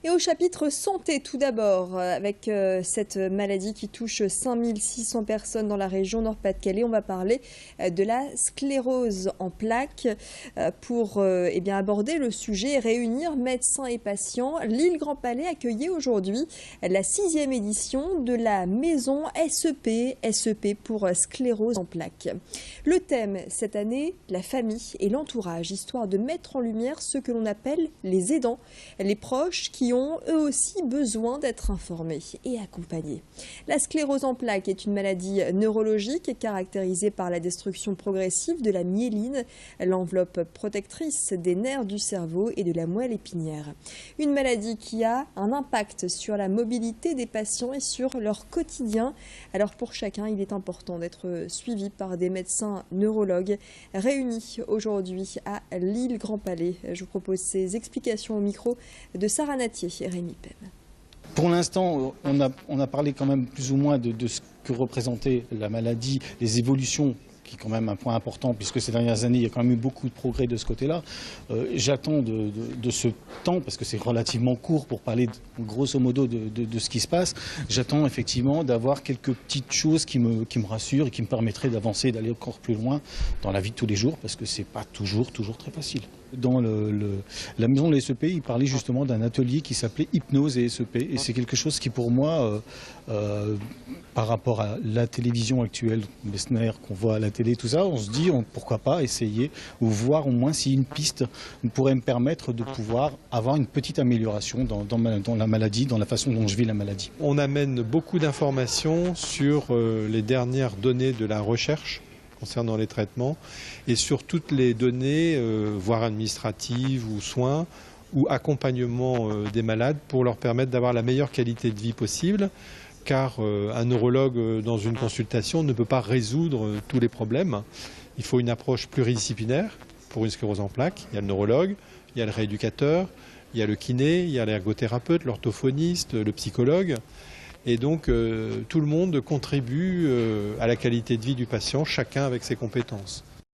Et au chapitre santé tout d'abord, avec cette maladie qui touche 5600 personnes dans la région Nord-Pas-de-Calais, on va parler de la sclérose en plaques. Pour aborder le sujet et réunir médecins et patients, l'île Grand Palais accueillait aujourd'hui la 6e édition de la maison SEP pour sclérose en plaques. Le thème cette année, la famille et l'entourage, histoire de mettre en lumière ce que l'on appelle les aidants, les proches qui ont eux aussi besoin d'être informés et accompagnés. La sclérose en plaques est une maladie neurologique caractérisée par la destruction progressive de la myéline, l'enveloppe protectrice des nerfs du cerveau et de la moelle épinière. Une maladie qui a un impact sur la mobilité des patients et sur leur quotidien. Alors pour chacun, il est important d'être suivi par des médecins neurologues réunis aujourd'hui à l'île Grand Palais. Je vous propose ces explications au micro de Sarah Natier et Rémi Penn. Pour l'instant, on a parlé quand même plus ou moins de ce que représentait la maladie, les évolutions, qui est quand même un point important, puisque ces dernières années, il y a quand même eu beaucoup de progrès de ce côté-là. J'attends de ce temps, parce que c'est relativement court pour parler grosso modo de ce qui se passe, j'attends effectivement d'avoir quelques petites choses qui me rassurent et qui me permettraient d'avancer, d'aller encore plus loin dans la vie de tous les jours, parce que c'est pas toujours très facile. Dans la maison de l'SEP, il parlait justement d'un atelier qui s'appelait Hypnose et SEP. Et c'est quelque chose qui, pour moi, par rapport à la télévision actuelle, Messner qu'on voit à la télé, tout ça, on se dit pourquoi pas essayer ou voir au moins si une piste pourrait me permettre de pouvoir avoir une petite amélioration dans la maladie, dans la façon dont je vis la maladie. On amène beaucoup d'informations sur les dernières données de la recherche concernant les traitements et sur toutes les données, voire administratives ou soins ou accompagnement des malades pour leur permettre d'avoir la meilleure qualité de vie possible, car un neurologue dans une consultation ne peut pas résoudre tous les problèmes. Il faut une approche pluridisciplinaire pour une sclérose en plaques. Il y a le neurologue, il y a le rééducateur, il y a le kiné, il y a l'ergothérapeute, l'orthophoniste, le psychologue. Et donc tout le monde contribue à la qualité de vie du patient, chacun avec ses compétences.